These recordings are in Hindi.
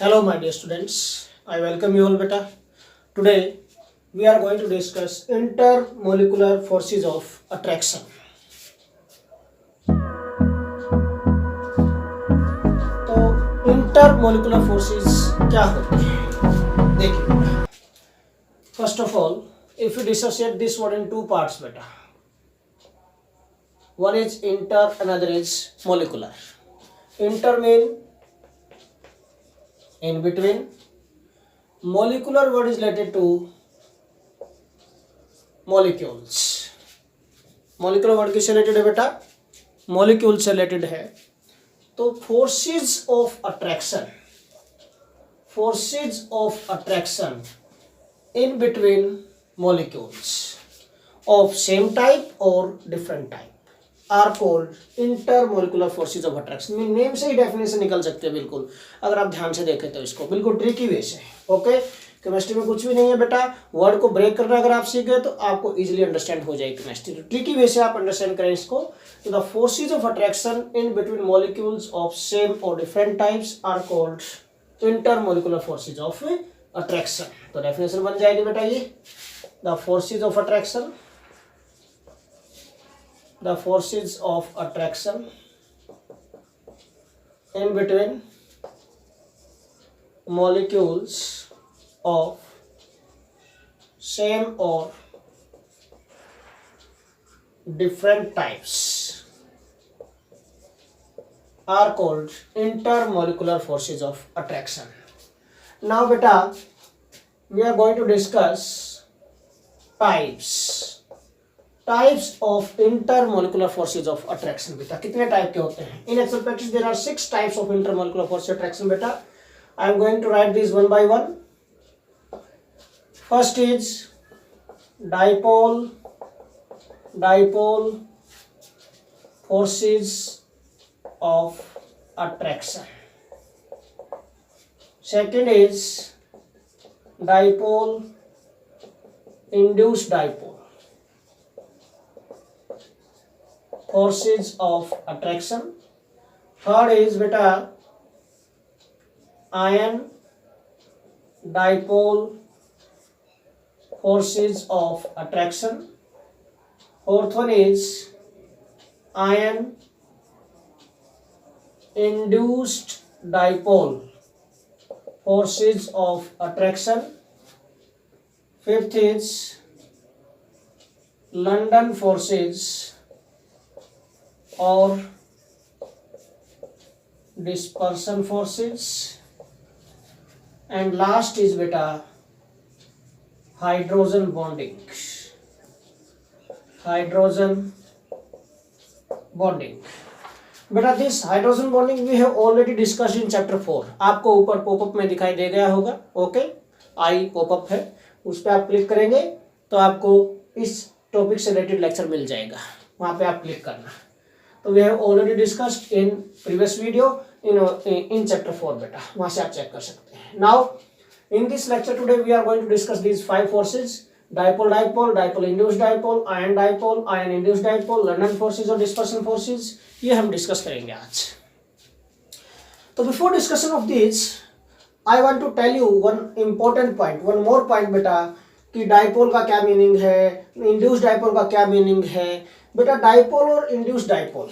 Hello my dear students, I welcome you all beta. Today we are going to discuss intermolecular forces of attraction. तो intermolecular forces क्या होते हैं देखिए. First of all, if you dissociate this word in two parts beta, one is inter, another is molecular. Inter mean in between, molecular word is related to molecules. molecular word किससे रिलेटेड है बेटा? मॉलिक्यूल से रिलेटेड है. तो forces of attraction in between molecules of same type और different type are called intermolecular forces of attraction. Name से ही डेफिनेशन निकल सकते हैं बिल्कुल, अगर आप ध्यान से देखें तो इसको बिल्कुल ट्रिकी वे से. ओके, केमिस्ट्री में कुछ भी नहीं है बेटा, वर्ड को ब्रेक करना अगर आप सीख गए तो आपको इजीली अंडरस्टैंड हो जाएगी केमिस्ट्री. तो ट्रिकी वे से आप अंडरस्टैंड करें इसको. तो the forces of attraction in between molecules of same और different types are called intermolecular forces of attraction. तो डेफिनेशन बन जाएगी बेटा ये, the forces of attraction, the forces of attraction in between molecules of same or different types are called intermolecular forces of attraction. Now beta, we are going to discuss types of intermolecular forces of attraction. बेटा कितने टाइप के होते हैं? In actual practice there are 6 types of intermolecular forces of attraction. बेटा I am going to write these one by one. First is dipole forces of attraction. Second is dipole induced dipole forces of attraction. Third is beta ion dipole forces of attraction. Fourth one is ion induced dipole forces of attraction. Fifth is London forces or dispersion forces. And last is beta hydrogen bonding. बेटा this hydrogen bonding we have already discussed in chapter 4. आपको ऊपर पॉपअप में दिखाई दे गया होगा. ओके, आई पॉपअप है, उस पर आप क्लिक करेंगे तो आपको इस टॉपिक से रिलेटेड लेक्चर मिल जाएगा, वहां पे आप क्लिक करना. तो we have already discussed in previous video in chapter 4 बेटा, वहां से आप चेक कर सकते हैं. Now in this lecture today we are going to discuss these 5 forces: dipole induced dipole, ion induced dipole, London forces और डिस्पर्सन फोर्सेज. ये हम डिस्कस करेंगे आज. तो before discussion of this I want to tell you one important point, one more point बेटा, कि डाइपोल का क्या मीनिंग है, इंड्यूस्ड डाइपोल का क्या मीनिंग है. बेटा डाइपोल और इंड्यूस्ड डाइपोल,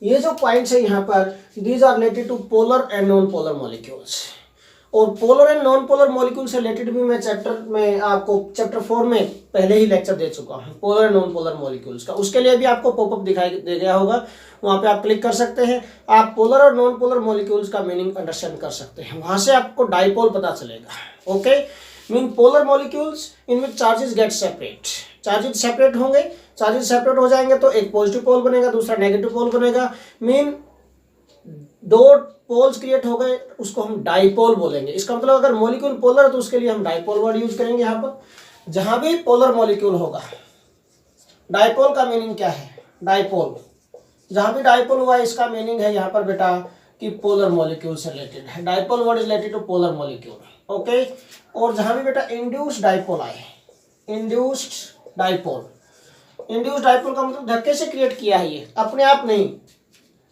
ये जो पॉइंट्स है यहाँ पर, these are related to polar and non polar molecules. और polar and non polar molecule से रिलेटेड भी मैं चैप्टर 4 में पहले ही लेक्चर दे चुका हूँ, polar and non polar molecules का. उसके लिए भी आपको पॉपअप दिखाई दे गया होगा, वहाँ पे आप क्लिक कर सकते हैं. आप पोलर और नॉन पोलर मॉलिक्यूल्स का मीनिंग अंडरस्टैंड कर सकते हैं, वहाँ से आपको डाइपोल पता चलेगा. ओके, मीन पोलर मॉलिक्यूल्स इनमें charges get separate, charges separate होंगे. चार्जेस सेपरेट हो जाएंगे तो एक पॉजिटिव पोल बनेगा, दूसरा नेगेटिव पोल बनेगा. मीन 2 पोल्स क्रिएट हो गए, उसको हम डाइपोल बोलेंगे. इसका मतलब अगर मॉलिक्यूल पोलर है तो उसके लिए हम डाइपोल वर्ड यूज करेंगे. यहाँ पर जहां भी पोलर मॉलिक्यूल होगा, डाइपोल का मीनिंग क्या है? डाइपोल, जहां भी डाइपोल हुआ इसका मीनिंग है यहाँ पर बेटा कि पोलर मॉलिक्यूल से रिलेटेड है. Dipole word is related to polar molecule. Okay, और जहां भी बेटा इंड्यूस्ड डाइपोल आए, इंड्यूस्ड डाइपोल का मतलब धक्के से क्रिएट किया है, ये अपने आप नहीं,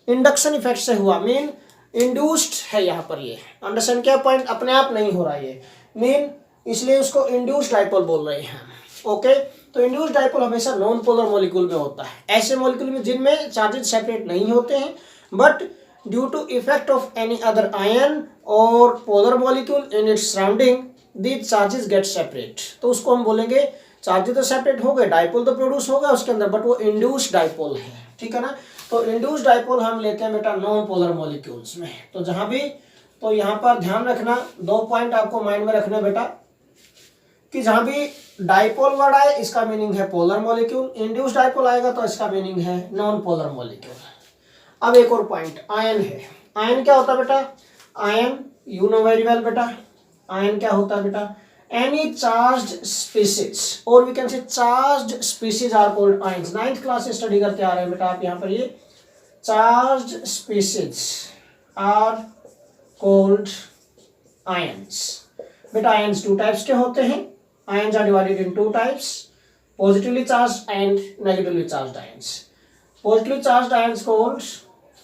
इंडक्शन इफेक्ट से हुआ. मीन इंड्यूस्ड है यहाँ पर, ये अंडरस्टैंड किया पॉइंट, अपने आप नहीं हो रहा ये मीन, इसलिए उसको इंड्यूस्ड डाइपोल बोल रहे हैं। ओके, तो इंड्यूस्ड डाइपोल हमेशा नॉन पोलर मॉलिक्यूल में होता है, ऐसे मॉलिक्यूल में जिनमें चार्जेस सेपरेट नहीं होते हैं, but due to effect of any other ion और polar molecule in its surrounding these charges get separate. तो उसको हम बोलेंगे चार्जेस तो सेपरेट हो गए, डाइपोल तो प्रोड्यूस होगा उसके अंदर, बट वो इंड्यूस्ड डाइपोल है, ठीक है ना। तो इंड्यूस्ड डाइपोल हम लेते हैं बेटा नॉन पोलर मॉलिक्यूल्स में। तो जहां भी, तो यहाँ पर ध्यान रखना, 2 पॉइंट आपको माइंड में रखना बेटा, कि जहां भी डाइपोल वर्ड आए इसका मीनिंग है पोलर मॉलिक्यूल, इंड्यूस्ड डाइपोल आएगा तो इसका मीनिंग है नॉन पोलर मॉलिक्यूल। अब एक और पॉइंट, आयन है। आयन क्या होता है बेटा? Ion you know very well बेटा, आयन क्या होता है बेटा? एनी चार्ज्ड स्पीसीज और we can say charged species are called ions. 9th class से स्टडी करते आ रहे हैं बेटा आप यहाँ पर, ये charged species are called ions. बेटा आयंस 2 टाइप्स के होते हैं, ions are divided in 2 types, positively charged and negatively charged ions. Positively charged ions called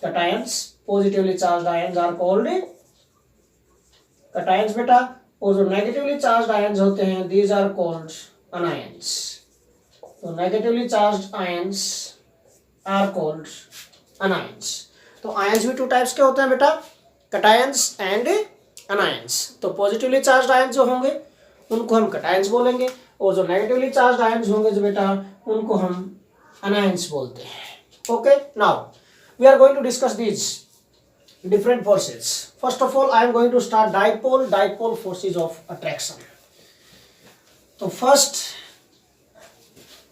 cations, positively charged ions are called cations बेटा, और जो नेगेटिवली चार्ज्ड आयंस होते हैं these are called anions। तो negatively charged ions are called anions। तो आयंस भी 2 टाइप्स के होते हैं बेटा, cations एंड anions। तो पॉजिटिवली चार्ज्ड आयंस जो होंगे उनको हम cations बोलेंगे, और जो नेगेटिवली चार्ज्ड आयंस होंगे जो बेटा उनको हम anions बोलते हैं। Okay, now we are going to discuss these different forces. First of all, I am going to start dipole forces of attraction. तो फर्स्ट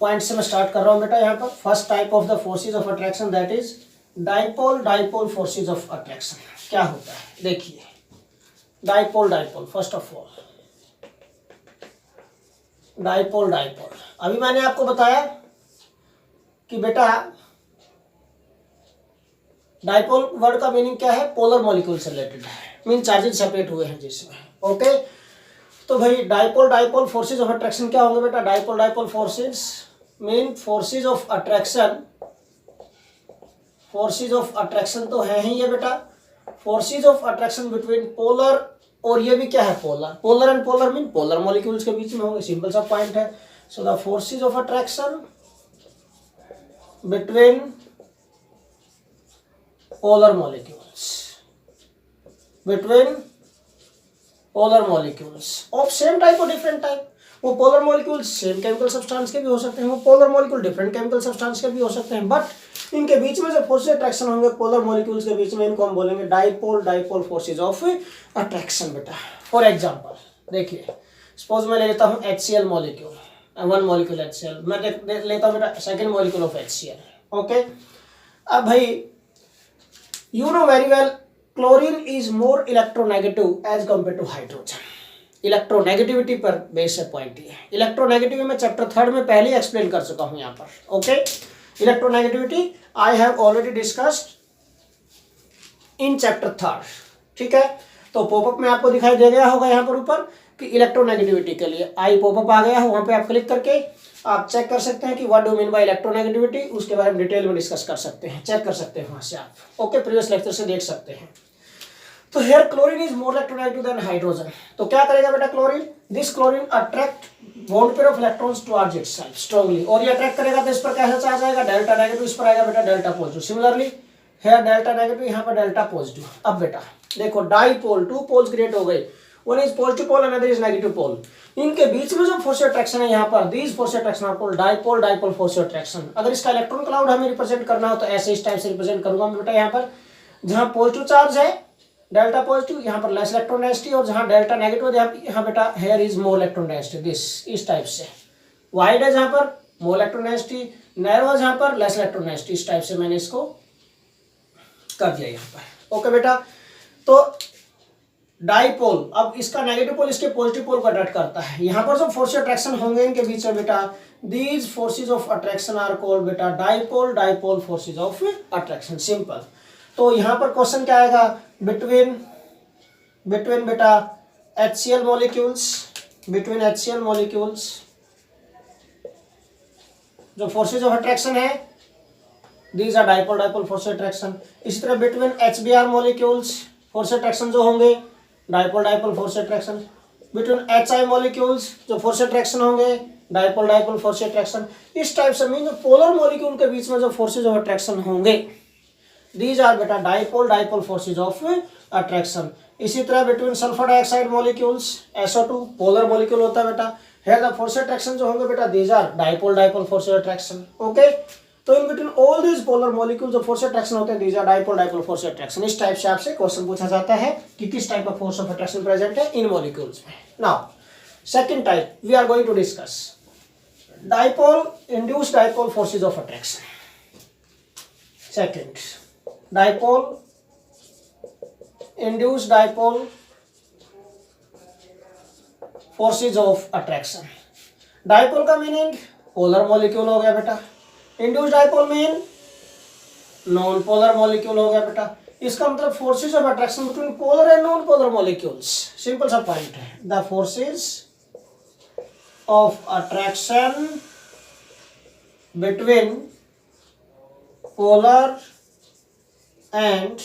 पॉइंट से मैं स्टार्ट कर रहा हूं बेटा यहाँ पर। First type of the forces of attraction that is dipole forces of attraction. क्या होता है देखिए, dipole first of all dipole. अभी मैंने आपको बताया कि बेटा डाइपोल वर्ड का मीनिंग क्या है? पोलर मॉलिक्यूल से रिलेटेड है, मीन चार्जेस सेपरेट हुए हैं जिसमें। ओके, तो भाई डाइपोल फोर्सेज ऑफ अट्रैक्शन क्या होंगे बेटा? Dipole forces mean forces of attraction. Forces of attraction तो है ही ये बेटा, forces of attraction between polar, और ये भी क्या है? Polar and polar mean polar molecules के बीच में होंगे, सिंपल सा पॉइंट है। So the forces of attraction between polar molecules of same type or different type। वो polar molecules same chemical substance के भी हो सकते हैं, वो polar molecule different chemical substance के भी हो सकते हैं, बट इनके बीच में जो फोर्स अट्रैक्शन होंगे polar molecules के बीच में, इनको हम बोलेंगे डाइपोल फोर्सेज ऑफ अट्रैक्शन बेटा। फॉर एग्जांपल देखिए, सपोज मैं ले लेता हूँ HCl मॉलिक्यूल, 1 मॉलिक्यूल HCl, मैं लेता हूँ बेटा second molecule of HCl। Okay, अब भाई you know very well chlorine is more electronegative as compared to hydrogen। Electronegativity पर बेस है पॉइंट ये। इलेक्ट्रोनेगेटिविटी में चैप्टर 3 में पहले ही एक्सप्लेन कर चुका हूं यहाँ पर। Okay, electronegativity I have already discussed in chapter 3, ठीक है। तो पॉपअप में आपको दिखाई दे गया होगा यहाँ पर ऊपर कि इलेक्ट्रोनेगेटिविटी के लिए आई पॉपअप आ गया है, वहां पे आप क्लिक करके आप चेक कर सकते हैं कि what do mean by electronegativity, उसके बारे में डिटेल में डिस्कस कर सकते हैं, चेक कर सकते हैं वहां से आप। ओके, प्रीवियस लेक्चर से देख सकते हैं। तो here chlorine is more electronegative than hydrogen. तो क्या करेगा बेटा chlorine? This chlorine attract bond pair of electrons towards itself strongly, और ये अट्रैक्ट करेगा तो इस पर कैसा चार्ज आएगा? डेल्टा नेगेटिव, इस पर आएगा बेटा delta positive. Similarly here delta negative, यहाँ पर डेल्टा पॉजिटिव। अब बेटा देखो डाइपोल, 2 पोल्स क्रिएट हो गए, one is positive pole, another is negative pole. इनके बीच में जो फोर्स अट्रैक्शन है यहाँ पर, these force attraction are called dipole force attraction. अगर इसका इलेक्ट्रॉन क्लाउड हमें रिप्रेजेंट करना हो तो ऐसे इस टाइप से रिप्रेजेंट करूंगा मैं बेटा। यहाँ पर जहां पॉजिटिव चार्ज है डेल्टा पॉजिटिव, यहाँ पर लेस इलेक्ट्रॉन डेंसिटी, और जहां डेल्टा नेगेटिव यहाँ बेटा here is more electron density, this इस टाइप से। वाइड है जहां पर मोर इलेक्ट्रॉन डेंसिटी, नैरो है जहां पर लेस इलेक्ट्रॉन डेंसिटी, इस टाइप से मैंने इसको कर दिया यहाँ पर। ओके बेटा, तो डाइपोल, अब इसका नेगेटिव पोल इसके पॉजिटिव पोल को अट्रैक्ट करता है। यहाँ पर जो फोर्स अट्रैक्शन होंगे इनके बीच में बेटा, these forces of attraction are called बेटा dipole forces of attraction, simple. तो यहाँ पर क्वेश्चन क्या आएगा? बिटवीन बेटा HCl मॉलिक्यूल्स जो फोर्सेज ऑफ अट्रैक्शन है these are dipole dipole force attraction. इसी तरह between HBr molecules force attraction जो होंगे dipole dipole force attraction. Between HI molecules जो फोर्स अट्रैक्शन होंगे डाइपोल डाइपोल फोर्स अट्रैक्शन। इस टाइप से मीन जो पोलर मॉलिक्यूल के बीच में जो फोर्सेज ऑफ अट्रैक्शन होंगे दीज आर बेटा dipole dipole forces of attraction. इसी तरह between sulphur dioxide molecules SO2 polar molecule होता है बेटा, है द फोर्स अट्रैक्शन जो होंगे बेटा these are dipole dipole force attraction. Okay, तो in between all these polar molecule जो फोर्स अट्रैक्शन होते हैं these are dipole dipole force attraction. इस टाइप से आपसे क्वेश्चन पूछा जाता है कि किस type of force of attraction present है इन मॉलिक्यूल्स में। Now second type we are going to discuss dipole induced dipole forces of attraction. Second, dipole induced dipole forces of attraction. Dipole का मीनिंग पोलर मॉलिक्यूल हो गया बेटा, induced dipole mean non polar molecule हो गया बेटा। इसका मतलब forces of attraction between polar and non polar molecules. Simple सा पॉइंट है, the forces of attraction between polar and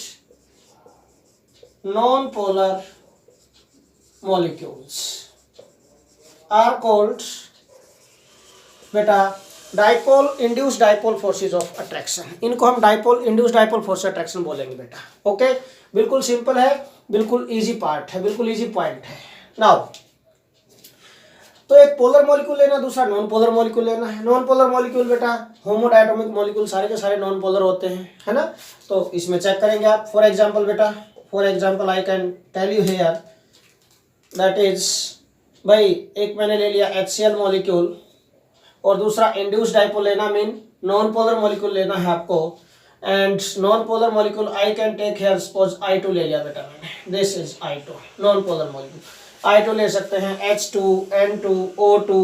non-polar molecules are called बेटा dipole induced dipole forces of attraction. इनको हम dipole induced dipole force attraction बोलेंगे बेटा। ओके, बिल्कुल सिंपल है, बिल्कुल इजी पार्ट है, बिल्कुल इजी पॉइंट है। नाउ तो एक पोलर मॉलिक्यूल लेना, दूसरा नॉन पोलर मॉलिक्यूल लेना है। नॉन पोलर मॉलिक्यूल बेटा होमोडायटोमिक मॉलिक्यूल सारे के सारे नॉन पोलर होते हैं, है ना। तो इसमें चेक करेंगे आप। फॉर एग्जांपल बेटा, for example I can tell you here that is, भाई एक मैंने ले लिया HCl मॉलिक्यूल और दूसरा इंड्यूस्ड डाइपोल लेना मीन नॉन पोलर मॉलिक्यूल लेना है आपको। And non polar molecule I can take here suppose I2 ले लिया बेटा मैंने, this is I2 non polar molecule. I2 ले सकते हैं H2, N2, O2,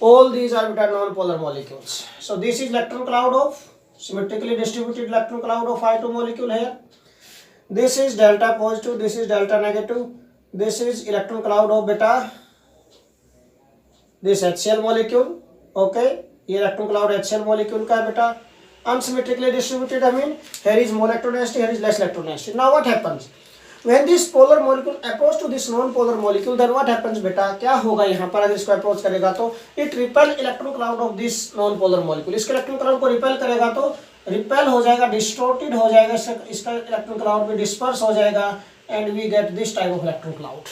all these are बेटा non polar molecules. So this is electron cloud of symmetrically distributed electron cloud of I2 molecule here. This is delta positive, this is delta negative, this is electron cloud of beta this HCl molecule. Okay, ये electron cloud HCl molecule का है बेटा, unsymmetrically distributed. I mean here is more electron density, here is less electron density. Now what happens when this polar molecule approach to this non polar molecule, then what happens बेटा, क्या होगा यहाँ पर अगर इसको अप्रोच करेगा तो it repel electron cloud of this non polar molecule। इसके electron cloud को repel करेगा तो रिपेल हो जाएगा, डिस्टोर्टेड हो जाएगा, इसका इलेक्ट्रॉन क्लाउड भी डिस्पर्स हो जाएगा and we get this type of electron cloud.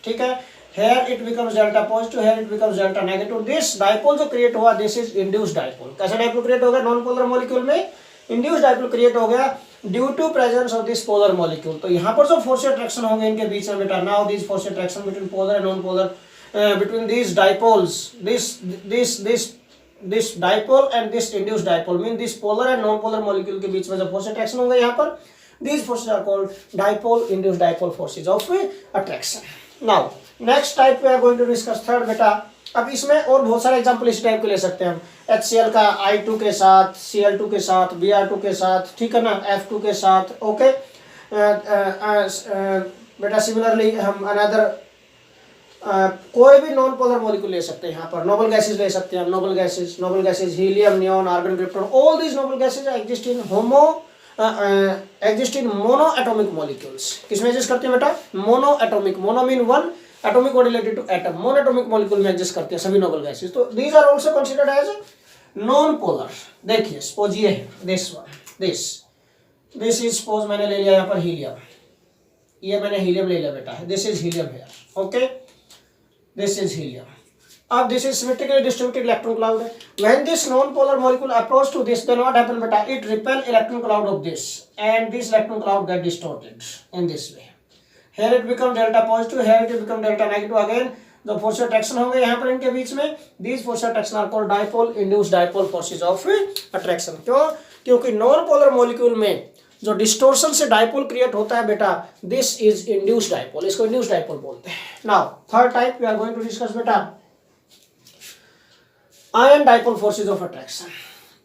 ठीक है, here it becomes delta positive, here it becomes delta negative. This dipole जो क्रिएट हुआ दिस इज इंड्यूस्ड डाइपोल। कैसा डाइपोल क्रिएट हो गया, नॉन पोलर मॉलिक्यूल में इंड्यूस्ड डाइपोल क्रिएट हो गया due to presence of this polar molecule. तो यहाँ पर जो फोर्स अट्रैक्शन होंगे इनके बीच में बेटा, now this force attraction between polar and non polar between this dipoles, this dipole and this induced dipole mean this polar and non polar molecule के बीच में जो फोर्स अट्रैक्शन होंगे यहाँ पर, these forces are called dipole induced dipole forces of attraction. Now next type we are going to discuss third बेटा। अब इसमें और बहुत सारे एग्जांपल इस टाइप के ले सकते हैं हम, HCl का I2 के साथ, Cl2 के साथ, Br2 के साथ, ठीक है ना, F2 के साथ। ओके बेटा, सिमिलरली हम अनदर कोई भी नॉन पोलर मॉलिक्यूल ले सकते हैं यहाँ पर। नोबल गैसेज ले सकते हैं हम, noble gases helium, neon, argon, krypton, all these noble gases exist in mono atomic molecules. किसमें एग्जिस्ट करते हैं बेटा, mono atomic, mono mean one, atomic और related to atom, mono atomic molecule में एग्जिस्ट करते हैं सभी नोबल गैसेज। तो these are also considered as non polar. देखिए सपोज ये है this one, this is suppose मैंने ले लिया यहाँ पर हीलियम, ये मैंने हीलियम ले लिया बेटा, this is helium here. Okay, this is helium. अब this is symmetrically distributed electron cloud है। When this non-polar molecule approach to this, then what happen बेटा, it repel electron cloud of this, and this electron cloud get distorted in this way. Here it become delta positive, here it become delta negative again। जो force attraction होंगे यहाँ पर इनके बीच में, these force attraction are called dipole induced dipole forces of attraction। क्यों? क्योंकि non-polar molecule में जो डिस्टोर्शन से डाइपोल क्रिएट होता है बेटा, दिस इज इंड्यूस्ड डाइपोल, इसको इंड्यूस्ड डाइपोल बोलते हैं। Now third type we are going to discuss बेटा ion dipole forces of attraction.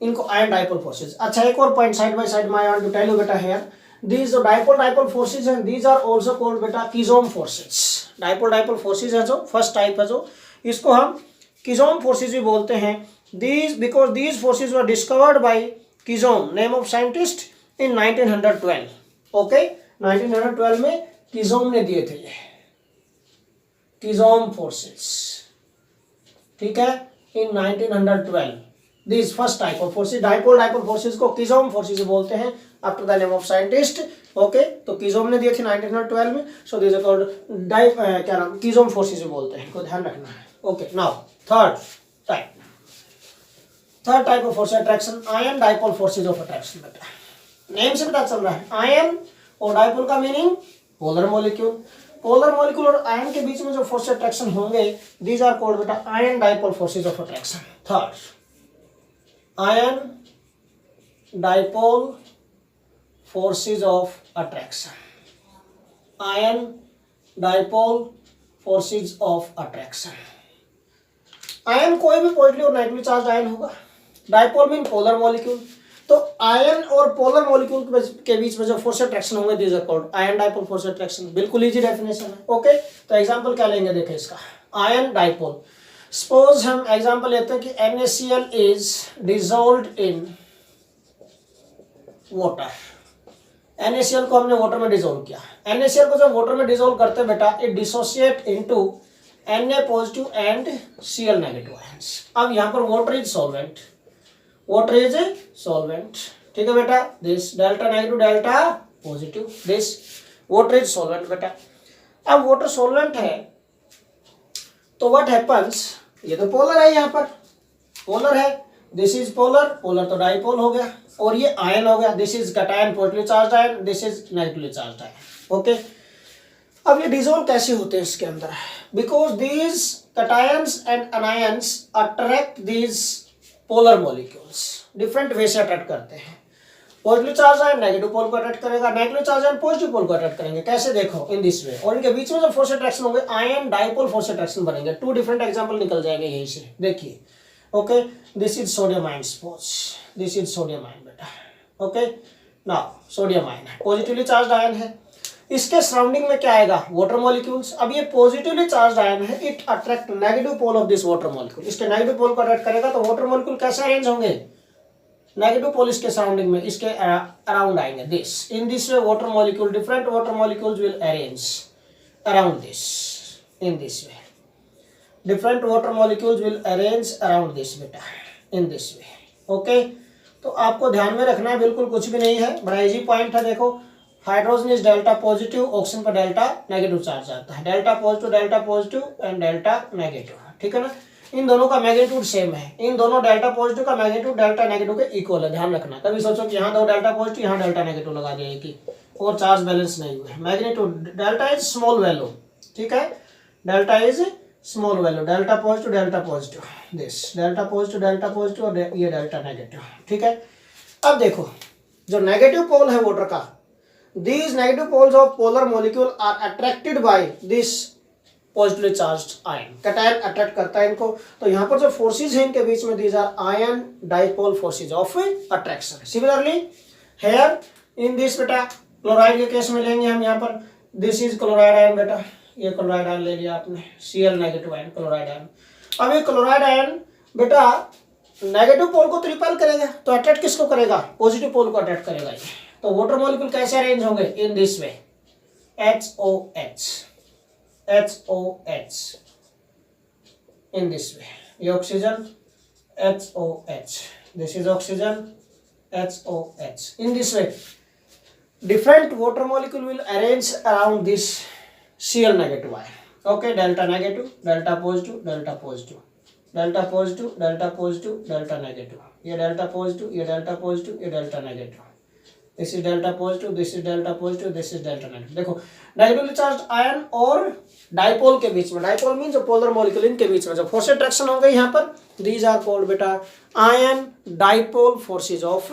इनको आयन डाइपोल फोर्सेज। अच्छा, एक और पॉइंट साइड बाय साइड में I want to tell you बेटा हियर, these जो डाइपोल फोर्सेज हैं, these are also called बेटा किजोम फोर्सेज। डाइपोल फोर्सेज है जो फर्स्ट टाइप है, जो इसको हम किजोम फोर्सेज भी बोलते हैं। these because these forces were discovered by Keesom, name of scientist in 1912। ओके, 1912 में किजोम ने दिए थे ये, किजोम फोर्सेस, ठीक है, इन 1912। This first type of forces, dipole forces को किजोम फोर्सेस बोलते हैं after the name of scientist. Okay, तो किजोम ने दिए थे 1912 में, सो दिस आर कॉल्ड क्या नाम, किजोम फोर्सेस बोलते हैं, को ध्यान रखना है। Okay, now third type of force attraction, ion dipole forces of attraction. बेटा नेम से पता चल रहा है, आयन और डाइपोल का meaning polar molecule, polar molecule और आयन के बीच में जो फोर्स अट्रैक्शन होंगे, दीज आर कॉल्ड बेटा ion dipole forces of attraction. Third, ion dipole forces of attraction, ion dipole forces of attraction. Ion कोई भी पॉजिटिव और नेगेटिव चार्ज आयन होगा, डाइपोल मीन पोलर मॉलिक्यूल, तो आयन और पोलर मॉलिक्यूल के बीच में जो फोर्स अट्रैक्शन होंगे, this are called ion dipole force attraction. बिल्कुल इजी डेफिनेशन है। ओके, तो एग्जांपल क्या लेंगे, देखें इसका, आयन डाइपोल। सपोज हम एग्जांपल लेते हैं कि NaCl is dissolved in water. NaCl को हमने वाटर में डिसॉल्व किया, NaCl को जब वाटर में डिसॉल्व करते हैं बेटा, it dissociate into Na positive and Cl negative ions. अब यहाँ पर water is solvent, water is solvent, ठीक है बेटा, this delta negative delta positive, this water is solvent बेटा। अब वाटर सॉल्वेंट है तो व्हाट हैपन्स, ये तो पोलर है, यहाँ पर पोलर है, दिस इज पोलर, पोलर तो डाइपोल हो गया, और ये आयन हो गया, this is cation positively charge ion, this is negatively charge ion. Okay, अब ये डिसॉल्व कैसे होते हैं इसके अंदर, because these cations and anions attract these polar molecules, different way से अट्रैक्ट करते हैं। Positive charge ion negative pole को अट्रैक्ट करेगा, negative charge ion positive pole को अट्रैक्ट करेंगे। कैसे, देखो, इन दिस वे, और इनके बीच में जो फोर्स अट्रैक्शन होंगे, आयन डाइपोल फोर्स अट्रैक्शन बनेंगे। टू डिफरेंट एग्जांपल निकल जाएंगे यहीं से, देखिए। Okay, this is sodium ion, suppose this is sodium ion बेटा। ओके, नाउ सोडियम आयन है, पॉजिटिवली चार्ज आयन है, इसके सराउंडिंग में क्या आएगा, वाटर मॉलिक्यूल्स। अब ये पॉजिटिवली चार्ज आयन है, it attract negative pole of this water molecule, इसके नेगेटिव पोल को अट्रैक्ट करेगा, तो वाटर मॉलिक्यूल कैसे अरेंज होंगे, नेगेटिव पोल इसके सराउंडिंग में, इसके अराउंड आएंगे, this, in this way water molecule, different water molecules will arrange around this, in this way, different water molecules will arrange around this बेटा, इन दिस वे। ओके, तो आपको ध्यान में रखना है, बिल्कुल कुछ भी नहीं है, बड़ा इजी पॉइंट है। देखो, hydrogen is delta positive, oxygen पर डेल्टा नेगेटिव चार्ज आता है, delta positive and delta negative, ठीक है ना। इन दोनों का मैग्नीट्यूड सेम है, इन दोनों डेल्टा पॉजिटिव का मैग्नीट्यूड डेल्टा नेगेटिव के इक्वल है, ध्यान रखना। कभी सोचो कि यहाँ दो डेल्टा पॉजिटिव, यहाँ डेल्टा नेगेटिव लगा दिया कि, और चार्ज बैलेंस नहीं हुए। Magnitude delta is small value, ठीक है, delta is small value, delta positive, this delta positive और ये डेल्टा नेगेटिव, ठीक है। अब देखो, जो नेगेटिव पोल है वाटर का, these negative poles of polar molecule are attracted by this positively charged ion, cation attract करता है इनको, तो यहाँ पर जो forces हैं इनके बीच में, these are ion dipole forces of attraction। Similarly here in this बेटा, क्लोराइड के केस में लेंगे हम, यहाँ पर this is क्लोराइड आयन बेटा, ये क्लोराइड आयन ले लिया आपने, Cl negative ion, chloride ion. अब ये क्लोराइड आयन बेटा नेगेटिव पोल को तो रिपेल करेगा, तो अट्रैक्ट किसको करेगा, पॉजिटिव पोल को अट्रैक्ट करेगा ये। तो वाटर मॉलिक्यूल कैसे अरेंज होंगे, in this way, HOH in this way, ये oxygen HOH, this is oxygen HOH, in this way different water molecule will arrange around this Cl negative ion. Okay, delta negative, delta positive, delta positive, delta positive, delta positive, delta negative, ये डेल्टा पॉजिटिव, ये डेल्टा पॉजिटिव, ये delta negative, this is delta positive, this is delta positive, this is delta negative. देखो, नेगेटिवली चार्ज आयन और डाइपोल के बीच में, डाइपोल मीन जो पोलर मॉलिक्यूल, इनके बीच में जो फोर्स अट्रैक्शन होंगे यहाँ पर, दीज आर कॉल्ड बेटा ion dipole forces of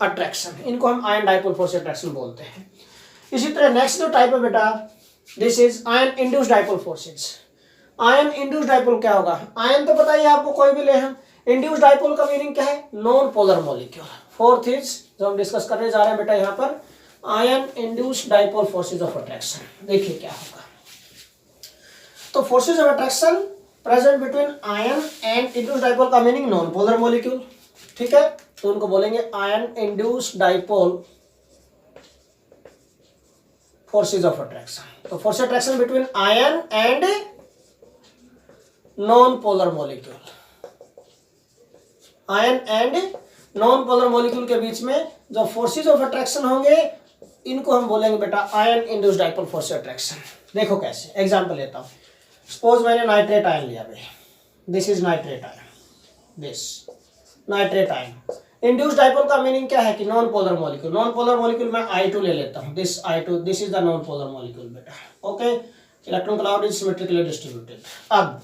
attraction, इनको हम आयन डाइपोल फोर्स अट्रैक्शन बोलते हैं। इसी तरह नेक्स्ट जो टाइप है बेटा, this is ion induced dipole forces. Ion induced dipole क्या होगा, आयन तो पता ही आपको, कोई भी ले हम, इंड्यूस्ड डाइपोल का मीनिंग क्या है, non polar molecule. Fourth is जो हम डिस्कस करने जा रहे हैं बेटा यहाँ पर, ion induced dipole forces of attraction. देखिए क्या होगा, तो forces of attraction present between ion and induced dipole का मीनिंग नॉन पोलर मॉलिक्यूल, ठीक है। तो उनको बोलेंगे ion induced dipole forces of attraction. तो force attraction between ion and non polar molecule, ion and non polar molecule के बीच में जो फोर्सेज ऑफ अट्रैक्शन होंगे इनको हम बोलेंगे बेटा ion induced dipole force attraction. देखो कैसे, एग्जांपल लेता हूं। सपोज मैंने नाइट्रेट आयन लिया भाई, this is nitrate ion, this nitrate ion. Induced dipole का मीनिंग क्या है कि non polar molecule. Non polar molecule मैं I2 ले लेता हूं, this I2, this is the non polar molecule बेटा। Okay, electron cloud is symmetrically distributed. अब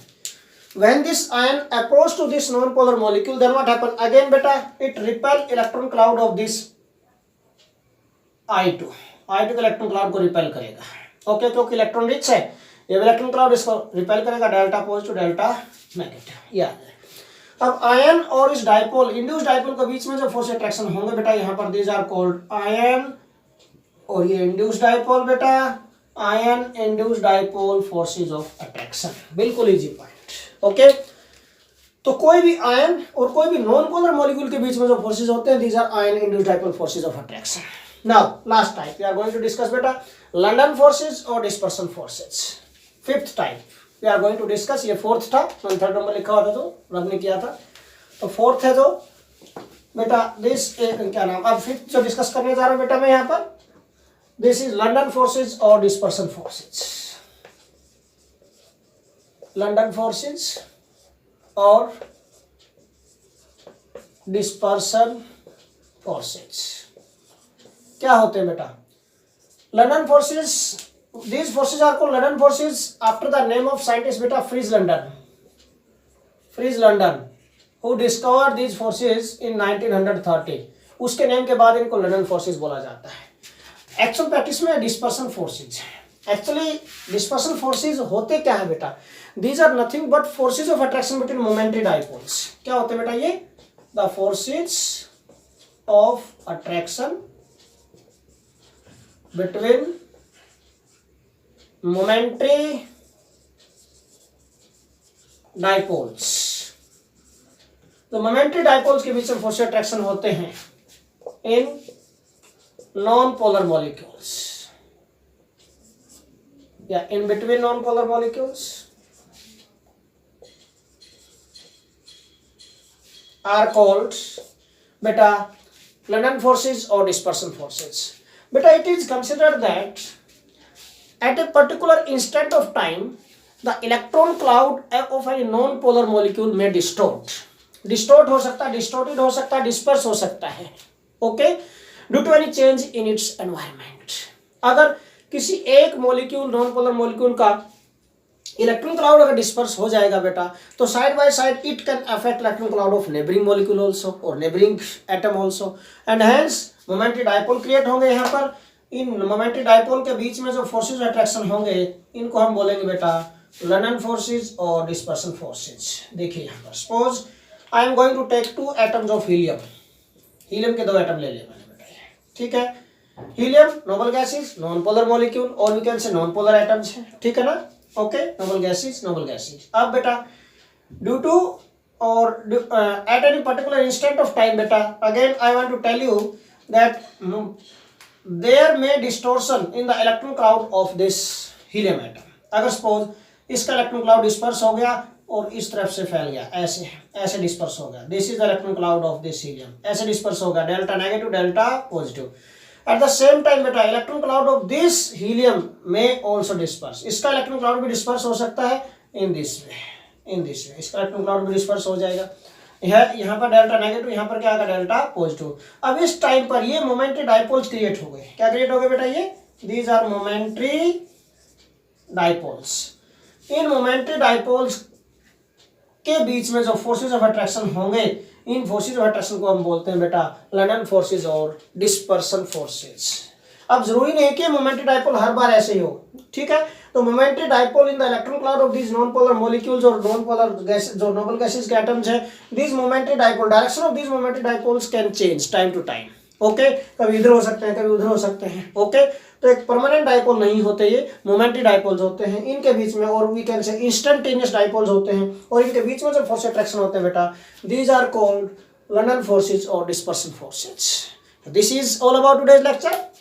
when this ion approach to this non-polar molecule, then what happen again beta, it repel electron cloud of this I2 के इलेक्ट्रॉन क्लाउड को रिपेल करेगा। ओके, क्योंकि इलेक्ट्रॉन रिच है, ये इलेक्ट्रॉन क्लाउड इसको रिपेल करेगा, डेल्टा पॉजिटिव डेल्टा नेगेटिव। या अब आयन और इस डाइपोल, इंड्यूस्ड डाइपोल के बीच में जो फोर्स अट्रैक्शन होंगे बेटा, यहाँ पर दीज आर कॉल्ड आयन, और ये इंड्यूस्ड डाइपोल बेटा, ion induced dipole forces of attraction. बिल्कुल इजी पॉइंट। ओके, तो कोई भी आयन और कोई भी नॉन पोलर मॉलिक्यूल के बीच में जो फोर्सेज होते हैं, these are ion induced dipole forces of attraction. Now last type we are going to discuss बेटा लंडन फोर्सेज और dispersion forces. Fifth type we are going to discuss, ये फोर्थ था, मैंने थर्ड नंबर लिखा हुआ था जो रब ने किया था, तो फोर्थ है जो बेटा दिस क्या नाम, अब फिफ्थ जो डिस्कस करने जा रहा हूं बेटा मैं यहाँ पर, दिस इज लंडन फोर्सेज और डिस्पर्सन फोर्सेज। लंडन फोर्सेज और डिस्पर्सन फोर्सेज क्या होते हैं बेटा? London forces, these forces are called London forces after the name of scientist बेटा Fritz London. Fritz London who discovered these forces in 1930, उसके नेम के बाद इनको लंडन फोर्सेज बोला जाता है। एक्चुअल प्रैक्टिस में dispersion forces, actually dispersion forces होते क्या है बेटा? These are nothing but forces of attraction between momentary dipoles। क्या होते हैं बेटा ये? The forces of attraction between momentary dipoles। तो momentary dipoles के बीच में force attraction होते हैं in non-polar molecules या in between non-polar molecules are called beta London forces or dispersion forces। Beta it is considered that at a particular instant of time the electron cloud of a non-polar molecule may distort हो सकता है, distorted हो सकता है, disperse हो सकता है, okay, due to any change in its environment। अगर किसी एक मॉलिक्यूल नॉन पोलर मॉलिक्यूल का इलेक्ट्रॉन क्लाउड अगर डिस्पर्स हो जाएगा बेटा, तो side by side it can affect electron cloud of neighbouring molecule also और neighbouring atom also, and hence momentary dipole create होंगे। यहाँ पर इन मोमेंटरी डाइपोल के बीच में जो फोर्सेज अट्रैक्शन होंगे इनको हम बोलेंगे बेटा लंडन फोर्सेज और डिस्पर्सन फोर्सेज। देखिए यहाँ पर suppose I am going to take 2 atoms of helium, helium के 2 एटम ले लिए मैंने बेटा, ठीक है। Helium noble gases, non polar molecule, और we can say non polar atoms है, ठीक है ना, okay, noble gases, noble gases. अब बेटा ड्यू टू और at any particular instant of time बेटा, again I want to tell you that there may distortion in the electron cloud of this helium atom. अगर सपोज इसका इलेक्ट्रॉन क्लाउड डिस्पर्स हो गया और इस तरफ से फैल गया, ऐसे ऐसे डिस्पर्स हो गया, this is the electron cloud of this helium, ऐसे डिस्पर्स हो गया, delta negative delta positive. At the same time बेटा electron cloud of this helium में ऑल्सो डिस्पर्स, इसका इलेक्ट्रॉन क्लाउड भी डिस्पर्स हो सकता है इन दिस वे, इन दिस वे इसका इलेक्ट्रॉन क्लाउड भी डिस्पर्स हो जाएगा। यहाँ पर डेल्टा नेगेटिव, यहाँ पर क्या आएगा डेल्टा पॉजिटिव। अब इस टाइम पर ये मोमेंटरी डाइपोल्स क्रिएट हो गए। क्या क्रिएट हो गए बेटा? ये दीज आर मोमेंटरी डाइपोल्स। इन मोमेंटरी डाइपोल्स के बीच में जो फोर्सेज ऑफ अट्रैक्शन होंगे, इन फोर्सेज ऑफ अट्रैक्शन को हम बोलते हैं बेटा लंडन फोर्सेज और डिस्पर्सन फोर्सेज। अब जरूरी नहीं कि मोमेंटरी डाइपोल हर बार ऐसे ही हो, ठीक है। तो momentary dipole in the electron cloud of these non polar molecules और नॉन पोलर गैस, जो नोबल गैसेस के एटम्स हैं, these momentary dipole, direction of these momentary dipoles can change time to time, okay. कभी इधर हो सकते हैं, कभी उधर हो सकते हैं, ओके। तो एक परमानेंट डाइपोल नहीं होते, ये मोमेंटरी डाइपोल्स होते हैं। इनके बीच में और we can say instantaneous dipoles होते हैं, और इनके बीच में जो फोर्स अट्रैक्शन होते हैं बेटा, these are called London forces or dispersion forces. This is all about today's lecture.